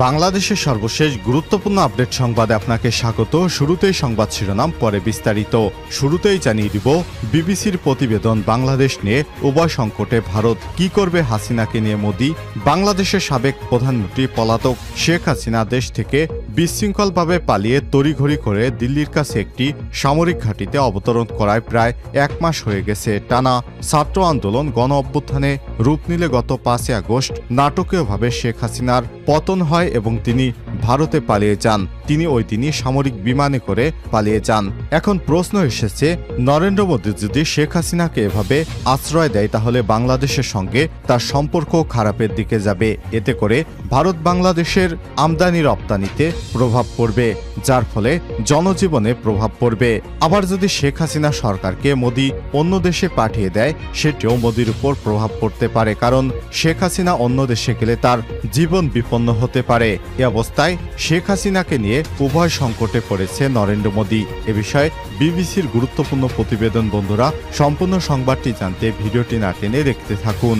বাংলাদেশের সর্বশেষ গুরুত্বপূর্ণ আপডেট সংবাদে আপনাকে স্বাগত। শুরুতেই সংবাদ শিরোনাম, পরে বিস্তারিত। শুরুতেই জানিয়ে দিব বিবিসির প্রতিবেদন, বাংলাদেশ নিয়ে উভয় সংকটে ভারত, কি করবে হাসিনাকে নিয়ে মোদি। বাংলাদেশের সাবেক প্রধানমন্ত্রী পলাতক শেখ হাসিনা দেশ থেকে বিশৃঙ্খলভাবে পালিয়ে তড়িঘড়ি করে দিল্লির কাছে একটি সামরিক ঘাঁটিতে অবতরণ করায় প্রায় এক মাস হয়ে গেছে। টানা ছাত্র আন্দোলন গণ অভ্যুত্থানে রূপ নিলে গত 5 আগস্ট নাটকীয়ভাবে শেখ হাসিনার পতন হয় এবং তিনি ভারতে পালিয়ে যান। তিনি ওই দিনই সামরিক বিমানে করে পালিয়ে যান। এখন প্রশ্ন এসেছে, নরেন্দ্র মোদী যদি শেখ হাসিনাকে এভাবে আশ্রয় দেয় তাহলে বাংলাদেশের সঙ্গে তার সম্পর্ক খারাপের দিকে যাবে। এতে করে ভারত বাংলাদেশের আমদানি রপ্তানিতে প্রভাব পড়বে, যার ফলে জনজীবনে প্রভাব পড়বে। আবার যদি শেখ হাসিনা সরকারকে মোদী অন্য দেশে পাঠিয়ে দেয়, সেটিও মোদীর উপর প্রভাব পড়তে পারে, কারণ শেখ হাসিনা অন্য দেশে গেলে তার জীবন বিপন্ন হতে পারে। এ অবস্থায় শেখ হাসিনাকে নিয়ে উভয় সংকটে পড়েছে নরেন্দ্র মোদী। এ বিষয়ে বিবিসির গুরুত্বপূর্ণ প্রতিবেদন। বন্ধুরা, সম্পূর্ণ সংবাদটি জানতে ভিডিওটি না টেনে দেখতে থাকুন।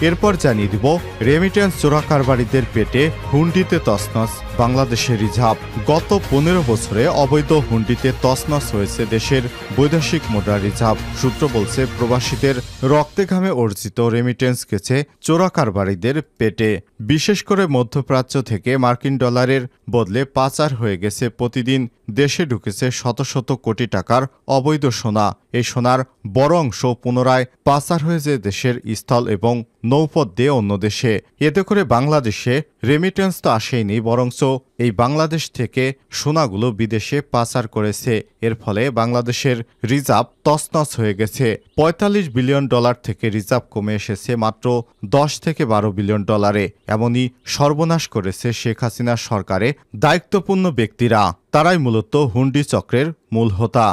এরপর জানিয়ে দিব রেমিটেন্স চোরাকারবারিদের পেটে হুন্ডিতে তছনছ বাংলাদেশের রিজার্ভ। গত 15 বছরে অবৈধ হুন্ডিতে তছনছ হয়েছে দেশের বৈদেশিক মুদ্রা রিজার্ভ। সূত্র বলছে, প্রবাসীদের রক্তে ঘামে অর্জিত রেমিটেন্স গেছে চোরাকারবারিদের পেটে। বিশেষ করে মধ্যপ্রাচ্য থেকে মার্কিন ডলারের বদলে পাচার হয়ে গেছে। প্রতিদিন দেশে ঢুকেছে শত শত কোটি টাকার অবৈধ সোনা। এই সোনার বড় অংশ পুনরায় পাচার হয়েছে দেশের স্থল এবং নৌপথ দিয়ে অন্য দেশে। এতে করে বাংলাদেশে রেমিটেন্স তো আসেনি, বরঞ্চ এই বাংলাদেশ থেকে সোনাগুলো বিদেশে পাচার করেছে। এর ফলে বাংলাদেশের রিজার্ভ তছনছ হয়ে গেছে। 45 বিলিয়ন ডলার থেকে রিজার্ভ কমে এসেছে মাত্র 10 থেকে 12 বিলিয়ন ডলারে। এমনই সর্বনাশ করেছে শেখ হাসিনার সরকারে দায়িত্বপূর্ণ ব্যক্তিরা। তারাই মূলত হুন্ডি চক্রের মূল হোতা।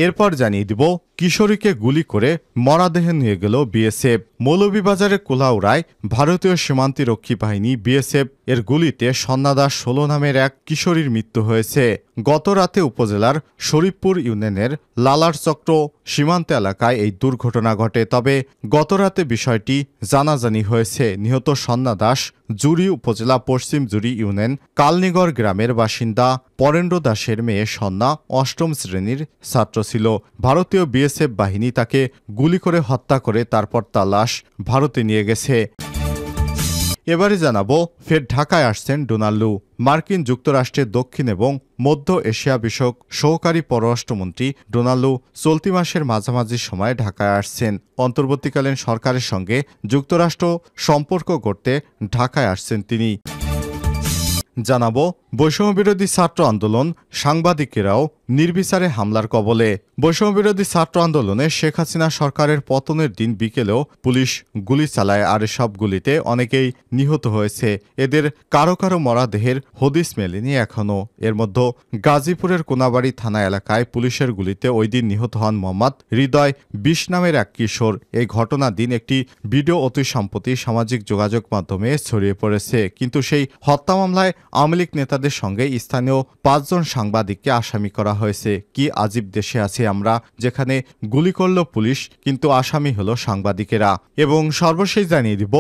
এরপর জানিয়ে দিব কিশোরীকে গুলি করে মরাদেহ নিয়ে গেল বিএসএফ। মৌলভীবাজারের কোলাউড়ায় ভারতীয় সীমান্তরক্ষী বাহিনী বিএসএফ এর গুলিতে সন্না দাস 16 নামের এক কিশোরীর মৃত্যু হয়েছে। গত রাতে উপজেলার শরীফপুর ইউনিয়নের লালারচক্র সীমান্ত এলাকায় এই দুর্ঘটনা ঘটে। তবে গত রাতে বিষয়টি জানাজানি হয়েছে। নিহত সন্না দাস জুড়ি উপজেলা পশ্চিম জুড়ি ইউনিয়ন কালনিগড় গ্রামের বাসিন্দা পরেন্দ্র দাসের মেয়ে সন্না 8ম শ্রেণীর ছাত্র ছিল। ভারতীয় বিএসএফ বাহিনী তাকে গুলি করে হত্যা করে তারপর তার লাশ ভারতে নিয়ে গেছে। এবারে জানাবো, ফের ঢাকায় আসছেন ডোনাল্ড। মার্কিন যুক্তরাষ্ট্রের দক্ষিণ এবং মধ্য এশিয়া বিষয়ক সহকারী পররাষ্ট্রমন্ত্রী ডোনাল্ড চলতি মাসের মাঝামাঝি সময়ে ঢাকায় আসছেন। অন্তর্বর্তীকালীন সরকারের সঙ্গে যুক্তরাষ্ট্র সম্পর্ক গড়তে ঢাকায় আসছেন তিনি। জানাবো, বৈষম্যবিরোধী ছাত্র আন্দোলন, সাংবাদিকেরাও নির্বিচারে হামলার কবলে। বৈষম্যবিরোধী ছাত্র আন্দোলনে শেখ হাসিনা সরকারের পতনের দিন বিকেলেও পুলিশ গুলি চালায়, আর সব গুলিতে অনেকেই নিহত হয়েছে। এদের কারো কারো মরাদেহের হদিস মেলেনি এখনও। এর মধ্যে গাজীপুরের কোনাবাড়ি থানা এলাকায় পুলিশের গুলিতে ওই দিন নিহত হন মোহাম্মদ হৃদয় 20 নামের এক কিশোর। এই ঘটনার দিন একটি ভিডিও অতি সম্প্রতি সামাজিক যোগাযোগ মাধ্যমে ছড়িয়ে পড়েছে। কিন্তু সেই হত্যা মামলায় আওয়ামী লীগ নেতাদের সঙ্গে স্থানীয় 5 জন সাংবাদিককে আসামি করা হয়েছে। কি আজীব দেশে আছি আমরা, যেখানে গুলি করল পুলিশ কিন্তু আসামি হলো সাংবাদিকেরা। এবং সর্বশেষ জানিয়ে দিব,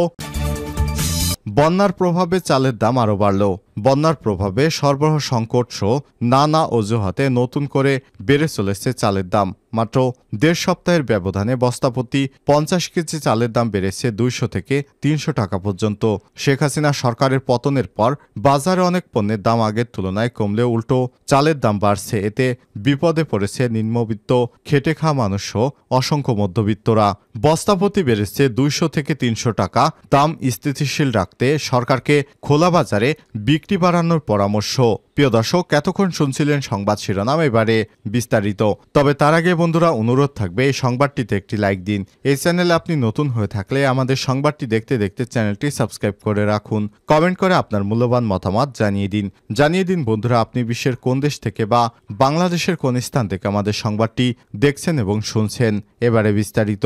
বন্যার প্রভাবে চালের দাম আরও বাড়ল। বন্যার প্রভাবে সরবরাহ সংকট সহ নানা অজুহাতে নতুন করে বেড়ে চলেছে চালের দাম। মাত্র 1.5 সপ্তাহের ব্যবধানে বস্তাপ্রতি 50 কেজি চালের দাম বেড়েছে 200 থেকে 300 টাকা পর্যন্ত। শেখ হাসিনা সরকারের পতনের পর বাজারে অনেক পণ্যের দাম আগের তুলনায় কমলেও উল্টো চালের দাম বাড়ছে। এতে বিপদে পড়েছে নিম্নবিত্ত খেটে খাওয়া মানুষসহ অসংখ্য মধ্যবিত্তরা। বস্তাপ্রতি বেড়েছে 200 থেকে 300 টাকা। দাম স্থিতিশীল রাখতে সরকারকে খোলা বাজারে বিক্রি বাড়ানোর পরামর্শ। প্রিয় দর্শক, এতক্ষণ শুনছিলেন সংবাদ শিরোনাম, এবারে বিস্তারিত। তবে তার আগে বন্ধুরা, অনুরোধ থাকবে এই সংবাদটিতে একটি লাইক দিন। এই চ্যানেলে আপনি নতুন হয়ে থাকলে আমাদের সংবাদটি দেখতে দেখতে চ্যানেলটি সাবস্ক্রাইব করে রাখুন। কমেন্ট করে আপনার মূল্যবান মতামত জানিয়ে দিন বন্ধুরা, আপনি বিশ্বের কোন দেশ থেকে বা বাংলাদেশের কোন স্থান থেকে আমাদের সংবাদটি দেখছেন এবং শুনছেন। এবারে বিস্তারিত।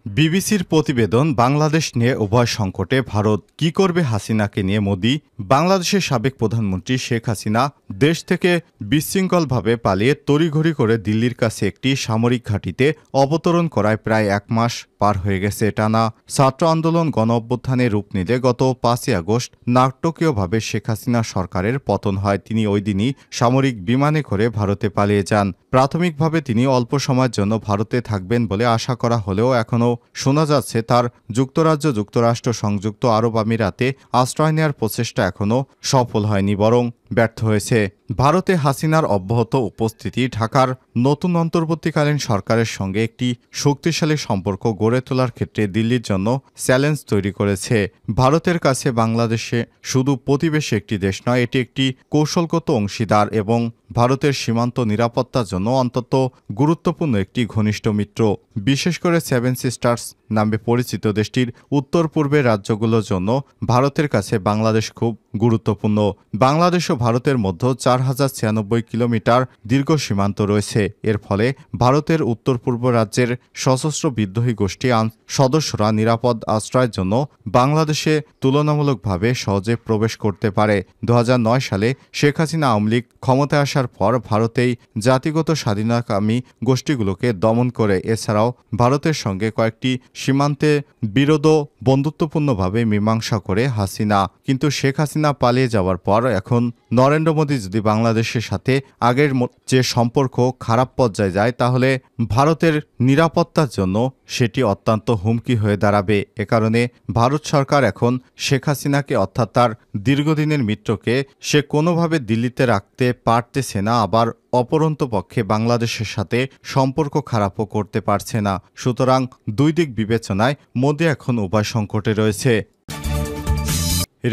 বিবিসির প্রতিবেদন বাংলাদেশ নিয়ে উভয় সংকটে ভারত কি করবে হাসিনাকে নিয়ে মোদি। বাংলাদেশের সাবেক প্রধানমন্ত্রী শেখ হাসিনা দেশ থেকে বিশৃঙ্খলভাবে পালিয়ে তড়িঘড়ি করে দিল্লির কাছে একটি সামরিক ঘাঁটিতে অবতরণ করায় প্রায় 1 মাস পার হয়ে গেছে। টানা ছাত্র আন্দোলন গণ অভ্যুত্থানে রূপ নিলে গত 5ই আগস্ট নাটকীয়ভাবে শেখ হাসিনা সরকারের পতন হয়। তিনি ওই দিনই সামরিক বিমানে করে ভারতে পালিয়ে যান। প্রাথমিকভাবে তিনি অল্প সময়ের জন্য ভারতে থাকবেন বলে আশা করা হলেও এখনও শোনা যাচ্ছে তার যুক্তরাজ্য, যুক্তরাষ্ট্র, সংযুক্ত আরব আমিরাতে আশ্রয় নেওয়ার প্রচেষ্টা এখনও সফল হয়নি, বরং ব্যর্থ হয়েছে। ভারতে হাসিনার অব্যাহত উপস্থিতি ঢাকার নতুন অন্তর্বর্তীকালীন সরকারের সঙ্গে একটি শক্তিশালী সম্পর্ক গড়ে তোলার ক্ষেত্রে দিল্লির জন্য চ্যালেঞ্জ তৈরি করেছে। ভারতের কাছে বাংলাদেশে শুধু প্রতিবেশী একটি দেশ নয়, এটি একটি কৌশলগত অংশীদার এবং ভারতের সীমান্ত নিরাপত্তার জন্য অন্তত গুরুত্বপূর্ণ একটি ঘনিষ্ঠ মিত্র। বিশেষ করে 7 সিস্টার্স নামে পরিচিত দেশটির উত্তর পূর্বের রাজ্যগুলোর জন্য ভারতের কাছে বাংলাদেশ খুব গুরুত্বপূর্ণ। বাংলাদেশ ও ভারতের মধ্যে 4096 কিলোমিটার দীর্ঘ সীমান্ত রয়েছে। এর ফলে ভারতের উত্তর পূর্ব রাজ্যের সশস্ত্র বিদ্রোহী গোষ্ঠী সদস্যরা নিরাপদ আশ্রয়ের জন্য বাংলাদেশে তুলনামূলকভাবে সহজে প্রবেশ করতে পারে। 2009 সালে শেখ হাসিনা আওয়ামী লীগ ক্ষমতায় আসার পর ভারতেই জাতিগত স্বাধীনতাকামী গোষ্ঠীগুলোকে দমন করে। এছাড়াও ভারতের সঙ্গে কয়েকটি সীমান্তে বিরোধ বন্ধুত্বপূর্ণভাবে মীমাংসা করে হাসিনা। কিন্তু শেখ হাসিনা পালিয়ে যাওয়ার পর এখন নরেন্দ্র মোদী যদি বাংলাদেশের সাথে আগের যে সম্পর্ক খারাপ পর্যায়ে যায়, তাহলে ভারতের নিরাপত্তার জন্য সেটি অত্যন্ত হুমকি হয়ে দাঁড়াবে। এ কারণে ভারত সরকার এখন শেখ হাসিনাকে, অর্থাৎ তার দীর্ঘদিনের মিত্রকে সে কোনোভাবে দিল্লিতে রাখতে পারতেছে না, আবার অপরন্ত পক্ষে বাংলাদেশের সাথে সম্পর্ক খারাপও করতে পারছে না। সুতরাং দুই দিক বিবেচনায় মোদি এখন উভয় সংকটে রয়েছে।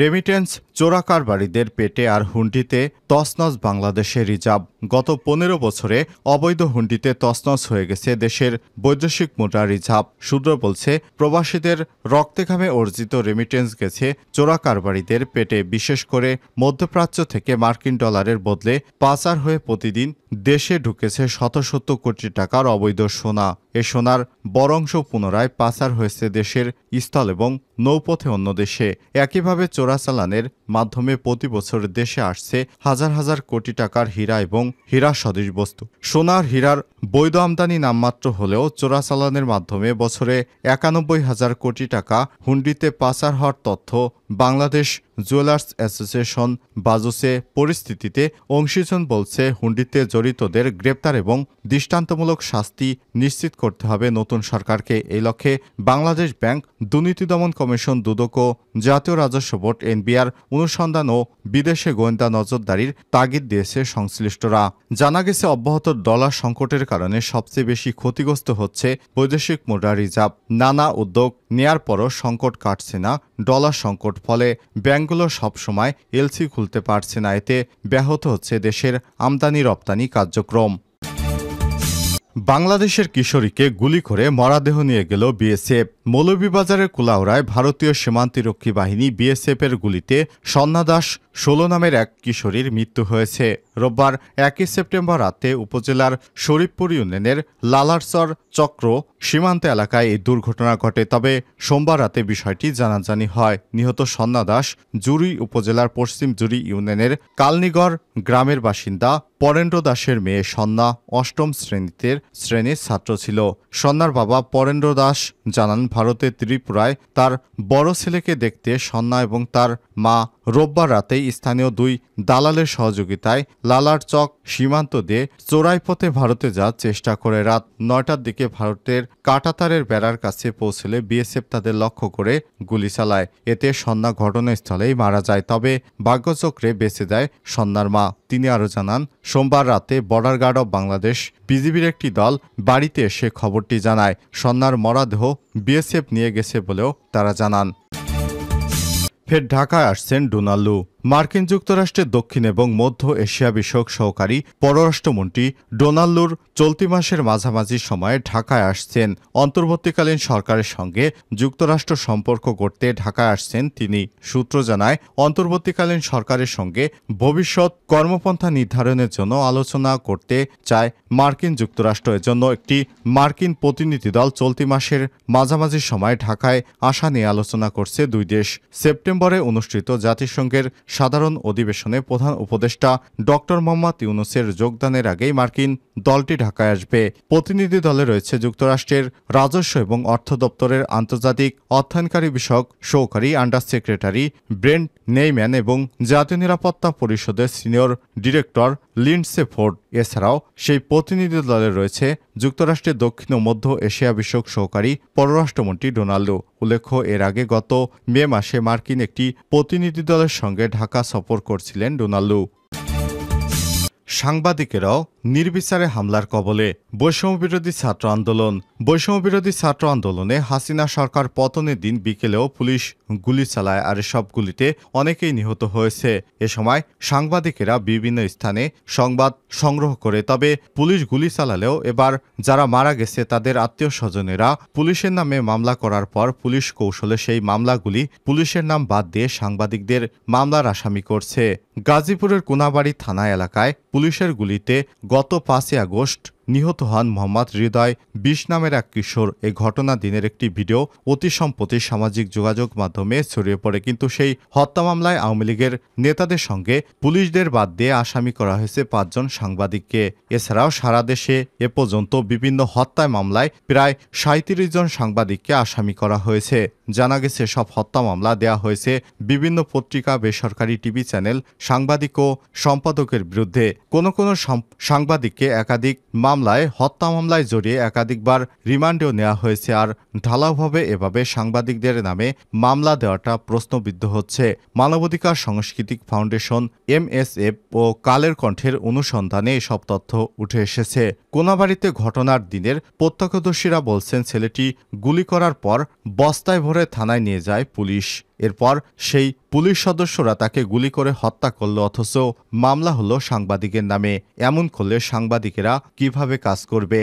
রেমিটেন্স চোরাকারবারিদের পেটে আর হুন্ডিতে তছনছ বাংলাদেশের রিজার্ভ। গত 15 বছরে অবৈধ হুন্ডিতে তছনছ হয়ে গেছে দেশের বৈদেশিক মুদ্রা রিজার্ভ। সূত্র বলছে, প্রবাসীদের রক্তে ঘামে অর্জিত রেমিটেন্স গেছে চোরাকারবারিদের পেটে। বিশেষ করে মধ্যপ্রাচ্য থেকে মার্কিন ডলারের বদলে পাচার হয়ে প্রতিদিন দেশে ঢুকেছে শত শত কোটি টাকার অবৈধ সোনা। এ সোনার বড় অংশ পুনরায় পাচার হয়েছে দেশের স্থল এবং নৌপথে অন্য দেশে। একইভাবে চোরাচালানের মাধ্যমে প্রতি বছর দেশে আসছে হাজার হাজার কোটি টাকার হীরা এবং হীরা সদৃশ বস্তু। সোনার হীরার বৈধ আমদানি নামমাত্র হলেও চোরাচালানের মাধ্যমে বছরে 91,000 কোটি টাকা হুন্ডিতে পাচার হওয়ার তথ্য বাংলাদেশ জুয়েলার্স অ্যাসোসিয়েশন বাজুসে। পরিস্থিতিতে অংশীজন বলছে, হুন্ডিতে জড়িতদের গ্রেপ্তার এবং দৃষ্টান্তমূলক শাস্তি নিশ্চিত করতে হবে নতুন সরকারকে। এই লক্ষ্যে বাংলাদেশ ব্যাংক, দুর্নীতি দমন কমিশন, দুদক ও জাতীয় রাজস্ব বোর্ড এনবিআর অনুসন্ধান ও বিদেশে গোয়েন্দা নজরদারির তাগিদ দিয়েছে সংশ্লিষ্টরা। জানা গেছে, অব্যাহত ডলার সংকটের কারণে সবচেয়ে বেশি ক্ষতিগ্রস্ত হচ্ছে বৈদেশিক মুদ্রা রিজার্ভ। নানা উদ্যোগ নেয়ার পরও সংকট কাটছে না ডলার সংকট। ফলে ব্যাংকগুলো সবসময় এলসি খুলতে পারছে না। এতে ব্যাহত হচ্ছে দেশের আমদানি রপ্তানি কার্যক্রম। বাংলাদেশের কিশোরীকে গুলি করে মরদেহ নিয়ে গেল বিএসএফ। মৌলভীবাজারের কুলাউড়ায় ভারতীয় সীমান্তরক্ষী বাহিনী বিএসএফের গুলিতে সন্না দাস 16 নামের এক কিশোরীর মৃত্যু হয়েছে। রোববার 1 সেপ্টেম্বর রাতে উপজেলার শরীফপুর ইউনিয়নের লালারচর চক্র সীমান্ত এলাকায় এই দুর্ঘটনা ঘটে। তবে সোমবার রাতে বিষয়টি জানাজানি হয়। নিহত সন্না দাস জুরি উপজেলার পশ্চিম জুরি ইউনিয়নের কালনিগড় গ্রামের বাসিন্দা। পরেন্দ্র দাসের মেয়ে সন্না 8ম শ্রেণীর ছাত্র ছিল। সন্নার বাবা পরেন্দ্র দাস জানান, ভারতের ত্রিপুরায় তার বড় ছেলেকে দেখতে সন্না এবং তার মা রোববার রাতেই স্থানীয় 2 দালালের সহযোগিতায় লালারচক সীমান্ত দিয়ে চোরাই পথে ভারতে যাওয়ার চেষ্টা করে। রাত 9টার দিকে ভারতের কাঁটাতারের বেড়ার কাছে পৌঁছলে বিএসএফ তাদের লক্ষ্য করে গুলি চালায়। এতে সন্না ঘটনাস্থলেই মারা যায়। তবে ভাগ্যচক্রে বেঁচে যায় সন্নার মা। তিনি আরও জানান, সোমবার রাতে বর্ডার গার্ড অব বাংলাদেশ বিজিবির একটি দল বাড়িতে এসে খবরটি জানায়। সন্নার মরদেহ বিএসএফ নিয়ে গেছে বলেও তারা জানান। ফের ঢাকায় আসছেন ডোনাল্ডো। মার্কিন যুক্তরাষ্ট্রের দক্ষিণ এবং মধ্য এশিয়া বিষয়ক সহকারী পররাষ্ট্রমন্ত্রী ডোনাল্ডুর চলতি মাসের মাঝামাঝি সময়ে ঢাকায় আসছেন। অন্তর্বর্তীকালীন সরকারের সঙ্গে যুক্তরাষ্ট্র সম্পর্ক গড়তে ঢাকায় আসছেন তিনি। সূত্র জানায়, অন্তর্বর্তীকালীন সরকারের সঙ্গে ভবিষ্যৎ কর্মপন্থা নির্ধারণের জন্য আলোচনা করতে চায় মার্কিন যুক্তরাষ্ট্র। এজন্য একটি মার্কিন প্রতিনিধি দল চলতি মাসের মাঝামাঝি সময় ঢাকায় আসা নিয়ে আলোচনা করছে দুই দেশ। সেপ্টেম্বরে অনুষ্ঠিত জাতিসংঘের সাধারণ অধিবেশনে প্রধান উপদেষ্টা ডক্টর মোহাম্মদ ইউনূসের যোগদানের আগেই মার্কিন দলটি ঢাকায় আসবে। প্রতিনিধি দলে রয়েছে যুক্তরাষ্ট্রের রাজস্ব এবং অর্থ দপ্তরের আন্তর্জাতিক অর্থায়নকারী বিষয়ক সহকারী আন্ডার সেক্রেটারি ব্রেন্ট নেইম্যান এবং জাতীয় নিরাপত্তা পরিষদের সিনিয়র ডিরেক্টর লিন্ডসে ফোর্ড। এছাড়াও সেই প্রতিনিধি দলে রয়েছে যুক্তরাষ্ট্রের দক্ষিণ ও মধ্য এশিয়া বিষয়ক সহকারী পররাষ্ট্রমন্ত্রী ডোনাল্ডু। উল্লেখ্য, এর আগে গত মে মাসে মার্কিন একটি প্রতিনিধি দলের সঙ্গে ঢাকা সফর করছিলেন ডোনাল্ডু। সাংবাদিকেরাও নির্বিচারে হামলার কবলে। বৈষম্যবিরোধী ছাত্র আন্দোলন। বৈষম্যবিরোধী ছাত্র আন্দোলনে হাসিনা সরকার পতনের দিন বিকেলেও পুলিশ গুলি চালায়, আর এসব গুলিতে অনেকেই নিহত হয়েছে। এ সময় সাংবাদিকেরা বিভিন্ন স্থানে সংবাদ সংগ্রহ করে, তবে পুলিশ গুলি চালালেও এবার যারা মারা গেছে তাদের আত্মীয় স্বজনেরা পুলিশের নামে মামলা করার পর পুলিশ কৌশলে সেই মামলাগুলি পুলিশের নাম বাদ দিয়ে সাংবাদিকদের মামলার আসামি করছে। গাজীপুরের কোনাবাড়ি থানা এলাকায় পুলিশের গুলিতে গত 5 আগস্ট নিহত হন মোহাম্মদ হৃদয় 20 নামের এক কিশোর। এই ঘটনা দিনের একটি ভিডিও অতি সম্প্রতি সামাজিক যোগাযোগ মাধ্যমে ছড়িয়ে পড়ে, কিন্তু সেই হত্যা মামলায় আওয়ামী লীগের নেতাদের সঙ্গে পুলিশদের বাদ দিয়ে আসামি করা হয়েছে 5 জন সাংবাদিককে। এছাড়াও সারা দেশে এ পর্যন্ত বিভিন্ন হত্যা মামলায় প্রায় 37 জন সাংবাদিককে আসামি করা হয়েছে। জানা গেছে, সব হত্যা মামলা দেয়া হয়েছে বিভিন্ন পত্রিকা, বেসরকারি টিভি চ্যানেল, সাংবাদিক ও সম্পাদকের বিরুদ্ধে। কোনো সাংবাদিককে একাধিক হত্যা মামলায় জড়িয়ে একাধিকবার রিমান্ডেও নেওয়া হয়েছে। আর ঢালাওভাবে এভাবে সাংবাদিকদের নামে মামলা দেওয়াটা প্রশ্নবিদ্ধ হচ্ছে। মানবাধিকার সাংস্কৃতিক ফাউন্ডেশন MSF ও কালের কণ্ঠের অনুসন্ধানে এসব তথ্য উঠে এসেছে। কোনাবাড়িতে ঘটনার দিনের প্রত্যক্ষদর্শীরা বলছেন, ছেলেটি গুলি করার পর বস্তায় ভরে থানায় নিয়ে যায় পুলিশ। এরপর সেই পুলিশ সদস্যরা তাকে গুলি করে হত্যা করল, অথচ মামলা হলো সাংবাদিকের নামে। এমন করলে সাংবাদিকেরা কিভাবে কাজ করবে?